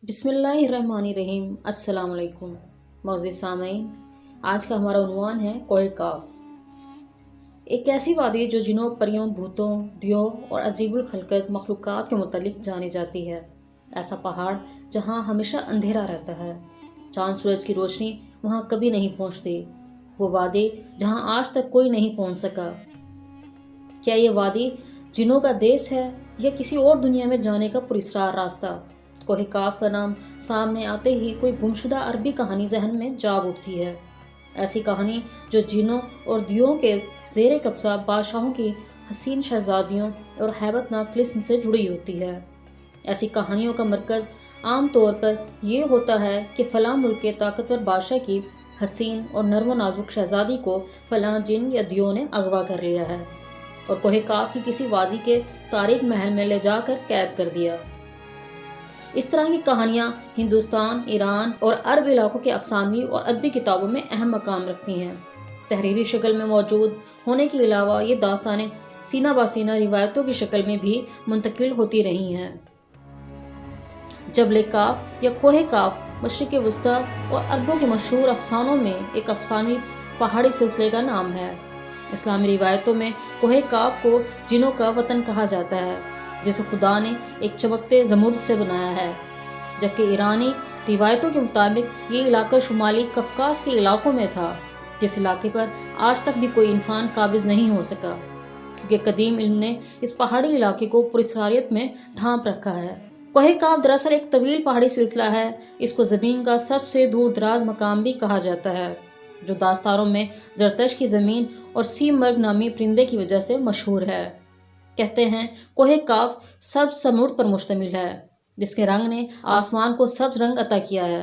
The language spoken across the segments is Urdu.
بسم اللہ الرحمن الرحیم۔ السلام علیکم معزز سامعین، آج کا ہمارا عنوان ہے کوہ کاف۔ ایک ایسی وادی جو جنوں، پریوں، بھوتوں، دیوں اور عجیب الخلقت مخلوقات کے متعلق جانی جاتی ہے۔ ایسا پہاڑ جہاں ہمیشہ اندھیرا رہتا ہے، چاند سورج کی روشنی وہاں کبھی نہیں پہنچتی۔ وہ وادی جہاں آج تک کوئی نہیں پہنچ سکا۔ کیا یہ وادی جنوں کا دیس ہے یا کسی اور دنیا میں جانے کا پراسرار راستہ؟ کوہ کاف کا نام سامنے آتے ہی کوئی گمشدہ عربی کہانی ذہن میں جاگ اٹھتی ہے۔ ایسی کہانی جو جنوں اور دیوں کے زیر قبضہ بادشاہوں کی حسین شہزادیوں اور ہیبت ناک طلسم سے جڑی ہوتی ہے۔ ایسی کہانیوں کا مرکز عام طور پر یہ ہوتا ہے کہ فلاں ملک کے طاقتور بادشاہ کی حسین اور نرم و نازک شہزادی کو فلاں جن یا دیوں نے اغوا کر لیا ہے اور کوہ کاف کی کسی وادی کے تاریک محل میں لے جا کر قید کر دیا۔ اس طرح کی کہانیاں ہندوستان، ایران اور عرب علاقوں کے افسانوی اور ادبی کتابوں میں اہم مقام رکھتی ہیں۔ تحریری شکل میں موجود ہونے کے علاوہ یہ داستانیں سینہ بہ سینہ روایتوں کی شکل میں بھی منتقل ہوتی رہی ہیں۔ جبل کاف یا کوہ کاف مشرق وسطیٰ اور عربوں کے مشہور افسانوں میں ایک افسانوی پہاڑی سلسلے کا نام ہے۔ اسلامی روایتوں میں کوہ کاف کو جنوں کا وطن کہا جاتا ہے، جسے خدا نے ایک چمکتے زمرد سے بنایا ہے، جبکہ ایرانی روایتوں کے مطابق یہ علاقہ شمالی قفقاز کے علاقوں میں تھا، جس علاقے پر آج تک بھی کوئی انسان قابض نہیں ہو سکا، کیونکہ قدیم علم نے اس پہاڑی علاقے کو پراسرariت میں ڈھانپ رکھا ہے۔ کوہ کاف دراصل ایک طویل پہاڑی سلسلہ ہے۔ اس کو زمین کا سب سے دور دراز مقام بھی کہا جاتا ہے، جو داستانوں میں زرتش کی زمین اور سیم مرغ نامی پرندے کی وجہ سے مشہور ہے۔ کہتے ہیں کوہ کاف سبز سمرد پر مشتمل ہے، جس کے رنگ نے آسمان کو سبز رنگ عطا کیا ہے۔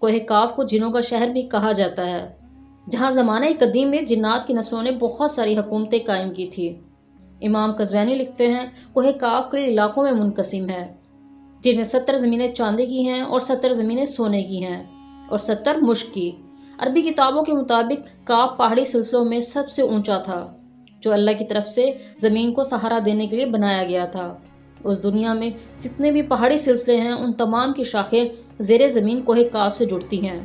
کوہ کاف کو جنوں کا شہر بھی کہا جاتا ہے، جہاں زمانہ قدیم میں جنات کی نسلوں نے بہت ساری حکومتیں قائم کی تھی۔ امام قزوینی لکھتے ہیں کوہ کاف کئی علاقوں میں منقسم ہے، جن میں 70 زمینیں چاندی کی ہیں اور 70 زمینیں سونے کی ہیں اور 70 مشک کی۔ عربی کتابوں کے مطابق کاف پہاڑی سلسلوں میں سب سے اونچا تھا، جو اللہ کی طرف سے زمین کو سہارا دینے کے لیے بنایا گیا تھا۔ اس دنیا میں جتنے بھی پہاڑی سلسلے ہیں، ان تمام کی شاخیں زیر زمین کوہ کاف سے جڑتی ہیں۔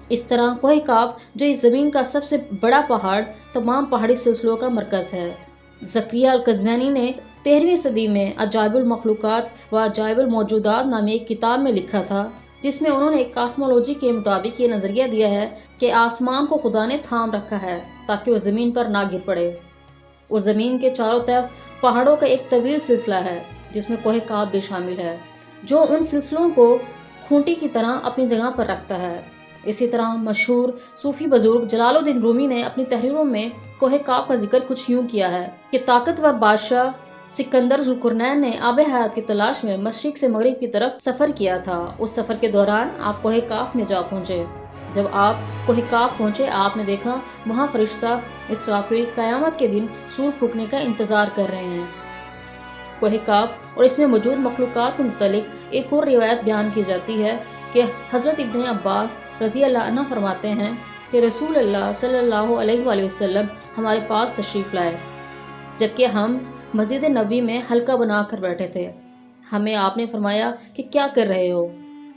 اس طرح کوہ کاف، جو اس زمین کا سب سے بڑا پہاڑ، تمام پہاڑی سلسلوں کا مرکز ہے۔ زکریا القزوینی نے 13ویں صدی میں عجائب المخلوقات و عجائب الموجودات نامی ایک کتاب میں لکھا تھا، جس میں انہوں نے کاسمولوجی کے مطابق یہ نظریہ دیا ہے کہ آسمان کو خدا نے تھام رکھا ہے تاکہ وہ زمین پر نہ گر پڑے۔ اس زمین کے چاروں طرف پہاڑوں کا ایک طویل سلسلہ ہے، جس میں کوہ کاف بھی شامل ہے، جو ان سلسلوں کو کھونٹی کی طرح اپنی جگہ پر رکھتا ہے۔ اسی طرح مشہور صوفی بزرگ جلال الدین رومی نے اپنی تحریروں میں کوہ کاف کا ذکر کچھ یوں کیا ہے کہ طاقتور بادشاہ سکندر ذوالقرنین نے آب حیات کی تلاش میں مشرق سے مغرب کی طرف سفر کیا تھا۔ اس سفر کے دوران آپ کوہ کاف میں جا پہنچے۔ جب آپ کوہ کاف پہنچے، آپ نے دیکھا وہاں فرشتہ اسرافیل قیامت کے دن سور پھونکنے کا انتظار کر رہے ہیں۔ کوہ کاف اور اس میں موجود مخلوقات کے متعلق ایک اور روایت بیان کی جاتی ہے کہ حضرت ابن عباس رضی اللہ عنہ فرماتے ہیں کہ رسول اللہ صلی اللہ علیہ وآلہ وسلم ہمارے پاس تشریف لائے، جبکہ ہم مسجد نبوی میں حلقہ بنا کر بیٹھے تھے۔ ہمیں آپ نے فرمایا کہ کیا کر رہے ہو؟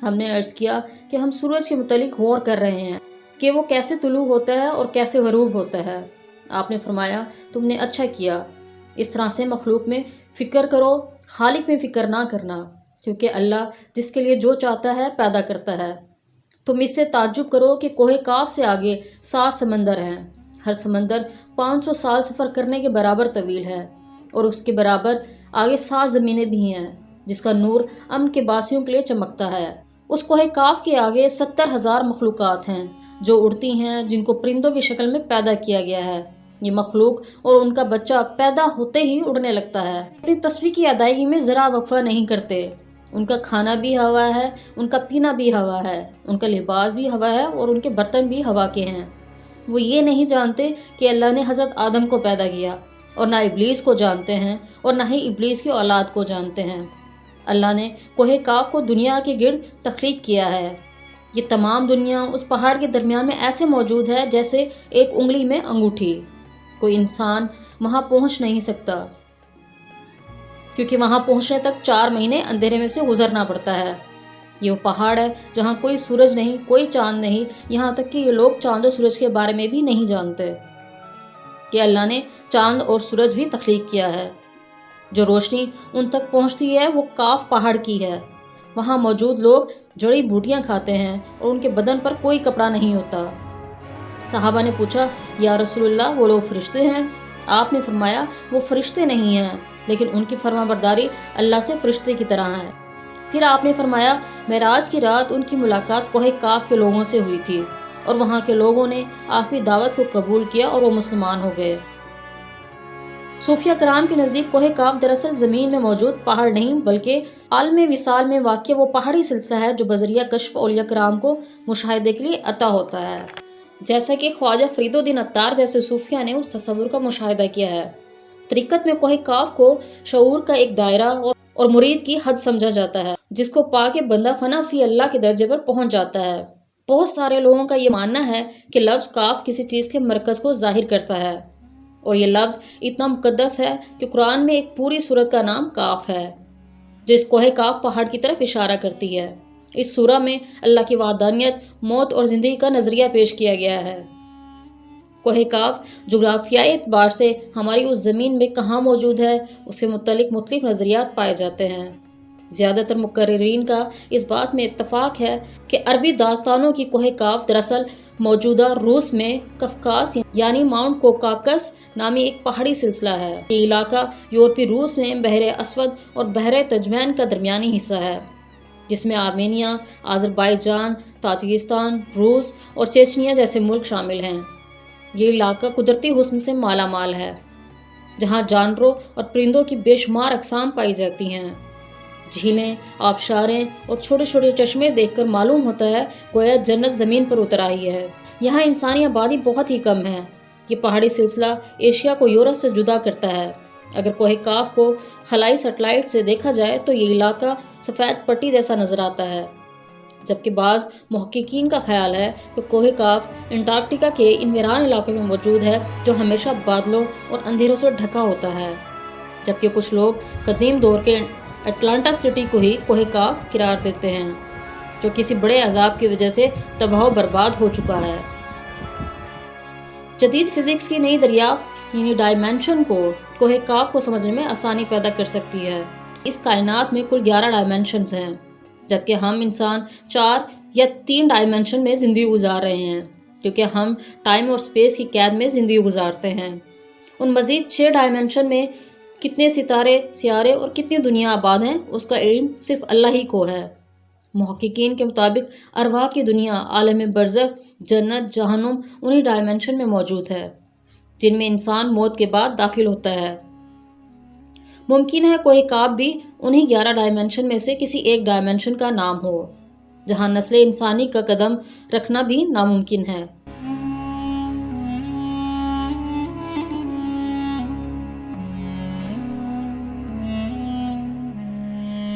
ہم نے عرض کیا کہ ہم سورج کے متعلق غور کر رہے ہیں کہ وہ کیسے طلوع ہوتا ہے اور کیسے غروب ہوتا ہے۔ آپ نے فرمایا تم نے اچھا کیا، اس طرح سے مخلوق میں فکر کرو، خالق میں فکر نہ کرنا، کیونکہ اللہ جس کے لیے جو چاہتا ہے پیدا کرتا ہے۔ تم اس سے تعجب کرو کہ کوہ کاف سے آگے 7 سمندر ہیں، ہر سمندر 500 سال سفر کرنے کے برابر طویل ہے، اور اس کے برابر آگے 7 زمینیں بھی ہیں، جس کا نور امن کے باسیوں کے لیے چمکتا ہے۔ اس کوہ کاف کے آگے 70,000 مخلوقات ہیں جو اڑتی ہیں، جن کو پرندوں کی شکل میں پیدا کیا گیا ہے۔ یہ مخلوق اور ان کا بچہ پیدا ہوتے ہی اڑنے لگتا ہے، اپنی تسبیح کی ادائیگی میں ذرا وقفہ نہیں کرتے۔ ان کا کھانا بھی ہوا ہے، ان کا پینا بھی ہوا ہے، ان کا لباس بھی ہوا ہے اور ان کے برتن بھی ہوا کے ہیں۔ وہ یہ نہیں جانتے کہ اللہ نے حضرت آدم کو پیدا کیا، اور نہ ابلیس کو جانتے ہیں اور نہ ہی ابلیس کی اولاد کو جانتے ہیں۔ اللہ نے کوہ کاف کو دنیا کے گرد تخلیق کیا ہے۔ یہ تمام دنیا اس پہاڑ کے درمیان میں ایسے موجود ہے جیسے ایک انگلی میں انگوٹھی۔ کوئی انسان وہاں پہنچ نہیں سکتا، کیونکہ وہاں پہنچنے تک 4 مہینے اندھیرے میں سے گزرنا پڑتا ہے۔ یہ وہ پہاڑ ہے جہاں کوئی سورج نہیں، کوئی چاند نہیں، یہاں تک کہ یہ لوگ چاند و سورج کے بارے میں بھی نہیں جانتے کہ اللہ نے چاند اور سورج بھی تخلیق کیا ہے۔ جو روشنی ان تک پہنچتی ہے وہ کاف پہاڑ کی ہے۔ وہاں موجود لوگ جڑی بوٹیاں کھاتے ہیں اور ان کے بدن پر کوئی کپڑا نہیں ہوتا۔ صحابہ نے پوچھا، یا رسول اللہ وہ لوگ فرشتے ہیں؟ آپ نے فرمایا، وہ فرشتے نہیں ہیں، لیکن ان کی فرما برداری اللہ سے فرشتے کی طرح ہے۔ پھر آپ نے فرمایا، معراج کی رات ان کی ملاقات کوہ کاف کے لوگوں سے ہوئی تھی اور وہاں کے لوگوں نے آپ کی دعوت کو قبول کیا اور وہ مسلمان ہو گئے۔ صوفیہ کرام کے نزدیک کوہ کاف دراصل زمین میں موجود پہاڑ نہیں بلکہ عالم وصال میں واقع وہ پہاڑی سلسلہ ہے جو بذریعہ کشف اولیاء کرام کو مشاہدے کے لیے عطا ہوتا ہے، جیسا کہ خواجہ فرید الدین اتار جیسے صوفیہ نے اس تصور کا مشاہدہ کیا ہے۔ طریقت میں کوہ کاف کو شعور کا ایک دائرہ اور مرید کی حد سمجھا جاتا ہے، جس کو پا کے بندہ فنا فی اللہ کے درجے پر پہنچ جاتا ہے۔ بہت سارے لوگوں کا یہ ماننا ہے کہ لفظ کاف کسی چیز کے مرکز کو ظاہر کرتا ہے، اور یہ لفظ اتنا مقدس ہے کہ قرآن میں ایک پوری سورت کا نام کاف ہے جو اس کوہ کاف پہاڑ کی طرف اشارہ کرتی ہے۔ اس سورہ میں اللہ کی وحدانیت، موت اور زندگی کا نظریہ پیش کیا گیا ہے۔ کوہ کاف جغرافیائی اعتبار سے ہماری اس زمین میں کہاں موجود ہے، اس کے متعلق مختلف نظریات پائے جاتے ہیں۔ زیادہ تر مقررین کا اس بات میں اتفاق ہے کہ عربی داستانوں کی کوہ کاف دراصل موجودہ روس میں کفکاس یعنی ماؤنٹ کوکاکس نامی ایک پہاڑی سلسلہ ہے۔ یہ علاقہ یورپی روس میں بحر اسود اور بحر تجوین کا درمیانی حصہ ہے، جس میں آرمینیا، آذربائیجان، تاجکستان، روس اور چیچنیا جیسے ملک شامل ہیں۔ یہ علاقہ قدرتی حسن سے مالا مال ہے، جہاں جانوروں اور پرندوں کی بے شمار اقسام پائی جاتی ہیں۔ جھیلیں، آبشاریں اور چھوٹے چھوٹے چشمے دیکھ کر معلوم ہوتا ہے گویا جنت زمین پر اتر آئی ہے۔ یہاں انسانی آبادی بہت ہی کم ہے۔ یہ پہاڑی سلسلہ ایشیا کو یورپ سے جدا کرتا ہے۔ اگر کوہ کاف کو خلائی سیٹلائٹ سے دیکھا جائے تو یہ علاقہ سفید پٹی جیسا نظر آتا ہے، جبکہ بعض محققین کا خیال ہے کہ کوہ کاف انٹارکٹیکا کے ان ویران علاقوں میں موجود ہے جو ہمیشہ بادلوں اور اندھیروں سے ڈھکا ہوتا ہے، جبکہ کچھ لوگ قدیم دور کے اٹلانٹا سٹی کو ہی کوہ کاف قرار دیتے ہیں، جو کسی بڑے عذاب کی وجہ سے تباہ و برباد ہو چکا ہے۔ جدید فزکس کی نئی دریافت یعنی ڈائمینشن کو کوہ کاف کو سمجھنے میں آسانی پیدا کر سکتی ہے۔ اس کائنات میں کل 11 ڈائمینشنز ہیں، جبکہ ہم انسان 4 یا 3 ڈائمینشن میں زندگی گزار رہے ہیں، کیونکہ ہم ٹائم اور اسپیس کی قید میں زندگی گزارتے ہیں۔ ان مزید 6 ڈائمینشن میں کتنے ستارے، سیارے اور کتنی دنیا آباد ہیں اس کا علم صرف اللہ ہی کو ہے۔ محققین کے مطابق ارواح کی دنیا، عالم برزخ، جنت، جہنم انہی ڈائمینشن میں موجود ہے جن میں انسان موت کے بعد داخل ہوتا ہے۔ ممکن ہے کوہ کاف بھی انہی 11 ڈائمینشن میں سے کسی ایک ڈائمینشن کا نام ہو، جہاں نسل انسانی کا قدم رکھنا بھی ناممکن ہے۔